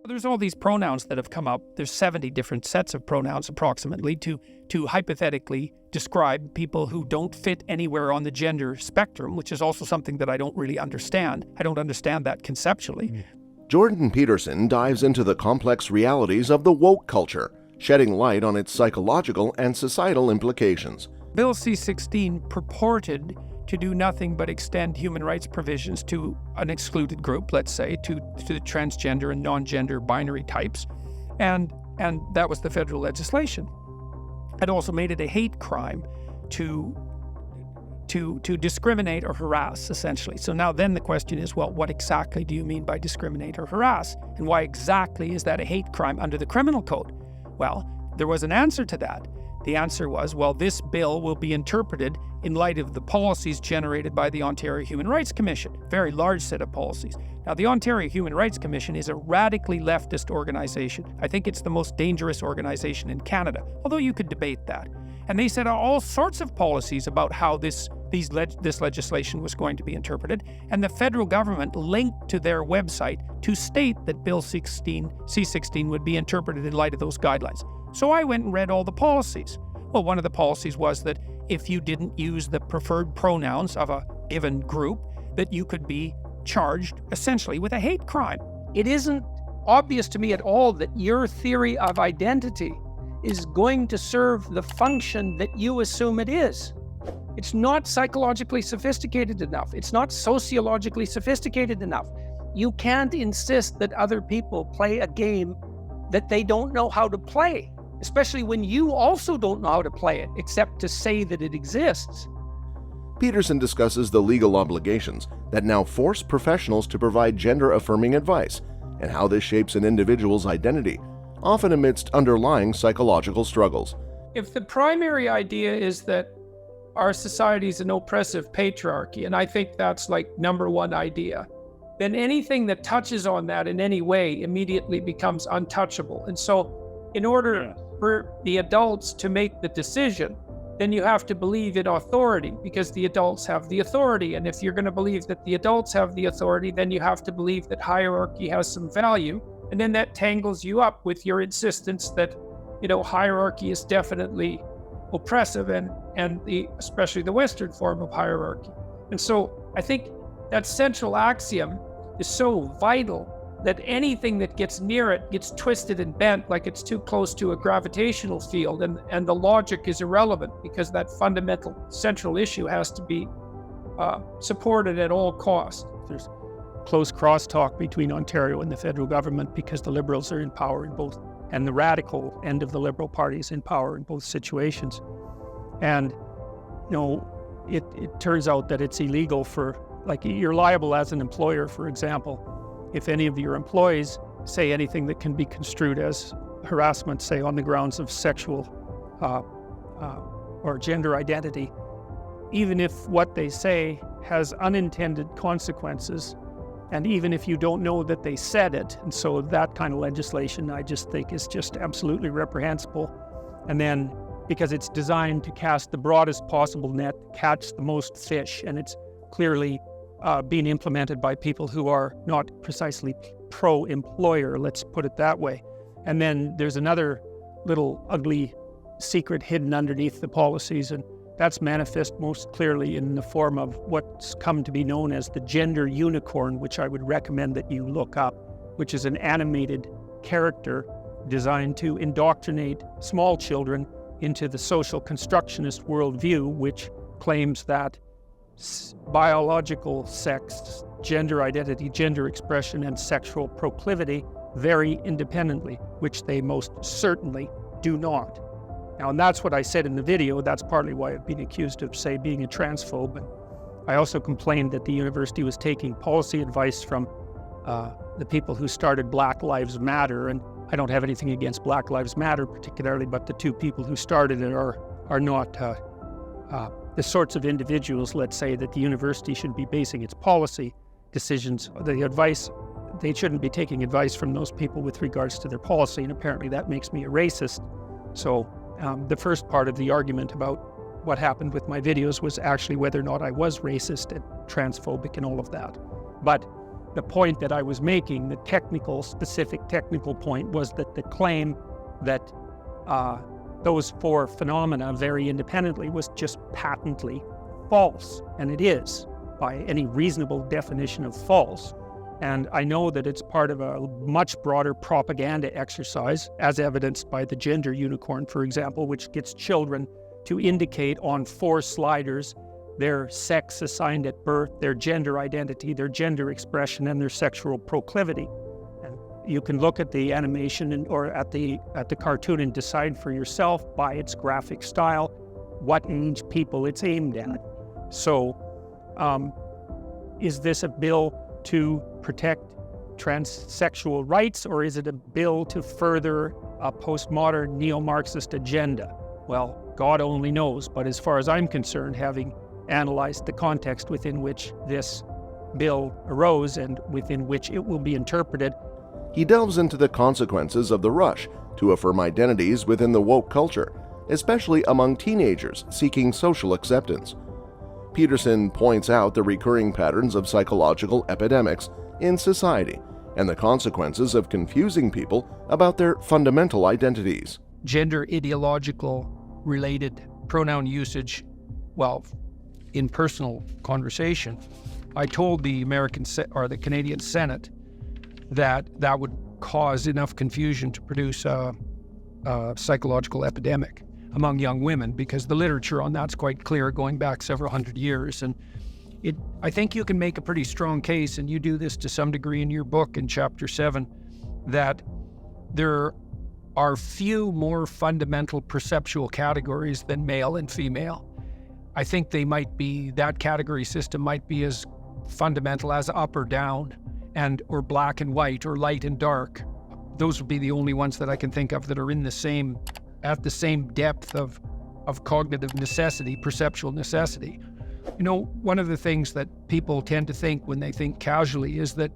There's all these pronouns that have come up. There's 70 different sets of pronouns approximately to hypothetically describe people who don't fit anywhere on the gender spectrum, which is also something that I don't really understand. I don't understand that conceptually. Bernt Peterson dives into the complex realities of the woke culture, shedding light on its psychological and societal implications. Bill C-16 purported to do nothing but extend human rights provisions to an excluded group, let's say, to the transgender and non-gender binary types, and that was the federal legislation. It also made it a hate crime to discriminate or harass, essentially. So now then the question is, well, what exactly do you mean by discriminate or harass? And why exactly is that a hate crime under the criminal code? Well, there was an answer to that. The answer was, well, this bill will be interpreted in light of the policies generated by the Ontario Human Rights Commission, a very large set of policies. Now, the Ontario Human Rights Commission is a radically leftist organization. I think it's the most dangerous organization in Canada, although you could debate that. And they said all sorts of policies about how this legislation was going to be interpreted, and the federal government linked to their website to state that Bill C-16 would be interpreted in light of those guidelines. So I went and read all the policies. Well, one of the policies was that if you didn't use the preferred pronouns of a given group, that you could be charged essentially with a hate crime. It isn't obvious to me at all that your theory of identity is going to serve the function that you assume it is. It's not psychologically sophisticated enough. It's not sociologically sophisticated enough. You can't insist that other people play a game that they don't know how to play, especially when you also don't know how to play it, except to say that it exists. Peterson discusses the legal obligations that now force professionals to provide gender-affirming advice and how this shapes an individual's identity, often amidst underlying psychological struggles. If the primary idea is that our society is an oppressive patriarchy, and I think that's like number one idea, then anything that touches on that in any way immediately becomes untouchable. And so in order for the adults to make the decision, then you have to believe in authority because the adults have the authority. And if you're going to believe that the adults have the authority, then you have to believe that hierarchy has some value. And then that tangles you up with your insistence that, hierarchy is definitely oppressive and especially the Western form of hierarchy. And so I think that central axiom is so vital that anything that gets near it gets twisted and bent like it's too close to a gravitational field, and the logic is irrelevant because that fundamental central issue has to be supported at all costs. There's close crosstalk between Ontario and the federal government because the Liberals are in power in both, and the radical end of the Liberal Party is in power in both situations. And, it turns out that it's illegal for, like, you're liable as an employer, for example, if any of your employees say anything that can be construed as harassment, say on the grounds of sexual or gender identity, even if what they say has unintended consequences, and even if you don't know that they said it. And so that kind of legislation, I just think, is just absolutely reprehensible. And then because it's designed to cast the broadest possible net, catch the most fish, and it's clearly being implemented by people who are not precisely pro-employer, let's put it that way. And then there's another little ugly secret hidden underneath the policies, and that's manifest most clearly in the form of what's come to be known as the gender unicorn, which I would recommend that you look up, which is an animated character designed to indoctrinate small children into the social constructionist worldview, which claims that biological sex, gender identity, gender expression, and sexual proclivity vary independently, which they most certainly do not. Now, and that's what I said in the video. That's partly why I've been accused of, say, being a transphobe. And I also complained that the university was taking policy advice from the people who started Black Lives Matter. And I don't have anything against Black Lives Matter particularly, but the two people who started it are not the sorts of individuals, let's say, that the university should be basing its policy decisions, the advice. They shouldn't be taking advice from those people with regards to their policy, and apparently that makes me a racist. So the first part of the argument about what happened with my videos was actually whether or not I was racist and transphobic and all of that. But the point that I was making, the specific technical point, was that the claim that those four phenomena vary independently was just patently false. And it is, by any reasonable definition of false. And I know that it's part of a much broader propaganda exercise, as evidenced by the gender unicorn, for example, which gets children to indicate on 4 sliders their sex assigned at birth, their gender identity, their gender expression, and their sexual proclivity. And you can look at the animation or at the cartoon and decide for yourself by its graphic style what age people it's aimed at. So, is this a bill to protect transsexual rights, or is it a bill to further a postmodern neo-Marxist agenda? Well, God only knows, but as far as I'm concerned, having analyzed the context within which this bill arose and within which it will be interpreted, he delves into the consequences of the rush to affirm identities within the woke culture, especially among teenagers seeking social acceptance. Peterson points out the recurring patterns of psychological epidemics in society and the consequences of confusing people about their fundamental identities. Gender ideological related pronoun usage, well, in personal conversation, I told the the Canadian Senate that would cause enough confusion to produce a psychological epidemic among young women, because the literature on that's quite clear, going back several hundred years. And I think you can make a pretty strong case, and you do this to some degree in your book in Chapter 7, that there are few more fundamental perceptual categories than male and female. I think that category system might be as fundamental as up or down, or black and white, or light and dark. Those would be the only ones that I can think of that are at the same depth of cognitive necessity, perceptual necessity. You know, one of the things that people tend to think when they think casually is that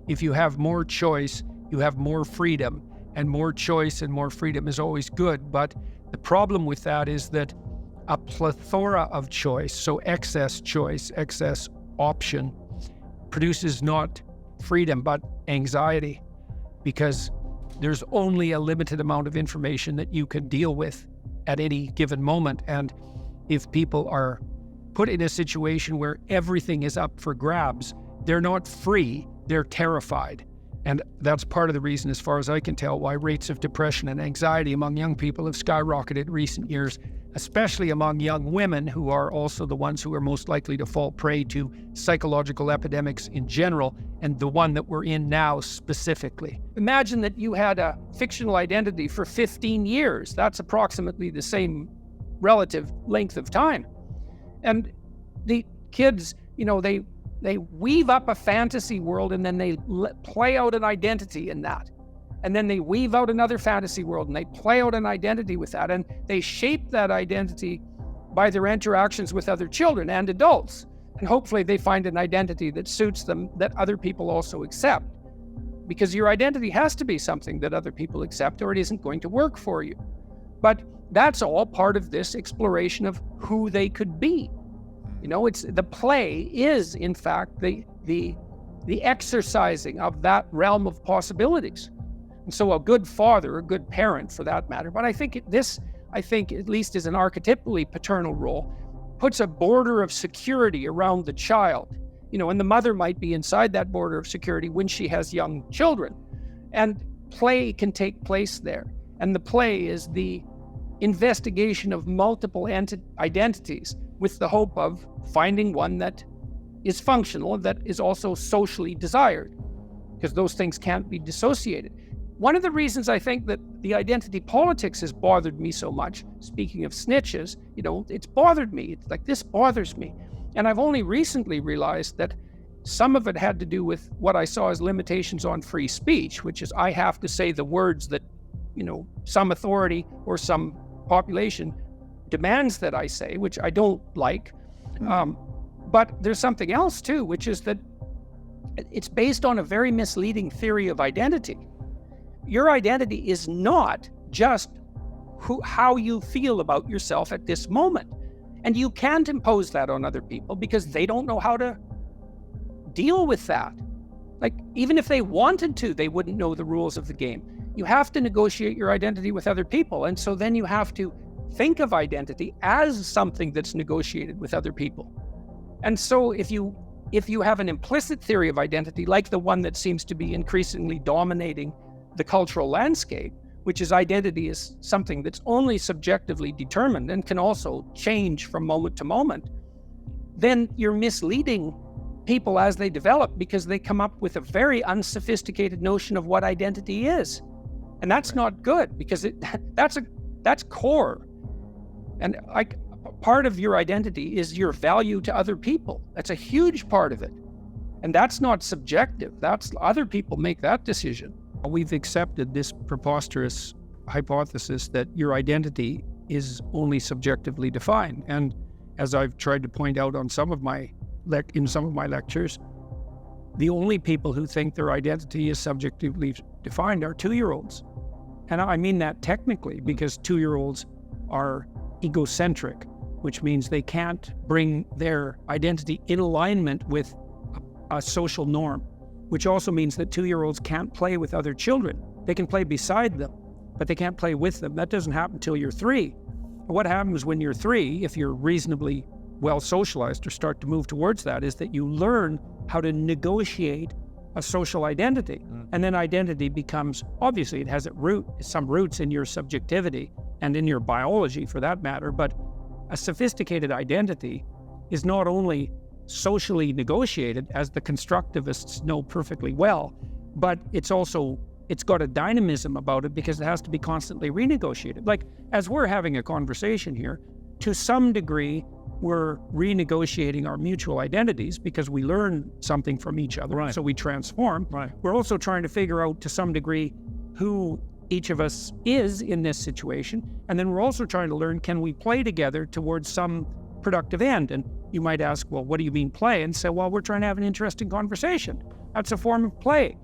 if you have more choice, you have more freedom, and more choice and more freedom is always good. But the problem with that is that a plethora of choice, so excess choice, excess option, produces not freedom but anxiety, because there's only a limited amount of information that you can deal with at any given moment. And if people are put in a situation where everything is up for grabs, they're not free, they're terrified. And that's part of the reason, as far as I can tell, why rates of depression and anxiety among young people have skyrocketed in recent years, especially among young women, who are also the ones who are most likely to fall prey to psychological epidemics in general, and the one that we're in now specifically. Imagine that you had a fictional identity for 15 years. That's approximately the same relative length of time. And the kids, they weave up a fantasy world, and then they play out an identity in that. And then they weave out another fantasy world, and they play out an identity with that. And they shape that identity by their interactions with other children and adults. And hopefully they find an identity that suits them, that other people also accept. Because your identity has to be something that other people accept, or it isn't going to work for you. But that's all part of this exploration of who they could be. It's the play is, in fact, the exercising of that realm of possibilities. And so a good father, a good parent for that matter, but I think at least is an archetypally paternal role, puts a border of security around the child, and the mother might be inside that border of security when she has young children. And play can take place there. And the play is the investigation of multiple identities with the hope of finding one that is functional, that is also socially desired, because those things can't be dissociated. One of the reasons I think that the identity politics has bothered me so much, speaking of snitches, it's bothered me. It's like, this bothers me. And I've only recently realized that some of it had to do with what I saw as limitations on free speech, which is I have to say the words that, some authority or some population demands that I say, which I don't like. But there's something else too, which is that it's based on a very misleading theory of identity. Your identity is not just how you feel about yourself at this moment. And you can't impose that on other people because they don't know how to deal with that. Like, even if they wanted to, they wouldn't know the rules of the game. You have to negotiate your identity with other people. And so then you have to think of identity as something that's negotiated with other people. And so if you have an implicit theory of identity, like the one that seems to be increasingly dominating the cultural landscape, which is identity is something that's only subjectively determined and can also change from moment to moment, then you're misleading people as they develop, because they come up with a very unsophisticated notion of what identity is. And that's not good, because that's core. And like, part of your identity is your value to other people. That's a huge part of it. And that's not subjective. That's other people make that decision. We've accepted this preposterous hypothesis that your identity is only subjectively defined. And as I've tried to point out on some of my lectures, the only people who think their identity is subjectively defined are 2-year-olds. And I mean that technically, because 2-year-olds are egocentric, which means they can't bring their identity in alignment with a social norm, which also means that 2-year-olds can't play with other children. They can play beside them, but they can't play with them. That doesn't happen until you're 3. What happens when you're 3, if you're reasonably well socialized or start to move towards that, is that you learn how to negotiate a social identity. And then identity becomes, obviously it has some roots in your subjectivity and in your biology for that matter, but a sophisticated identity is not only socially negotiated, as the constructivists know perfectly well, but it's got a dynamism about it, because it has to be constantly renegotiated. Like, as we're having a conversation here, to some degree, we're renegotiating our mutual identities because we learn something from each other. Right. So we transform. Right. We're also trying to figure out to some degree who each of us is in this situation. And then we're also trying to learn, can we play together towards some productive end? And you might ask, well, what do you mean play? And say, well, we're trying to have an interesting conversation. That's a form of play.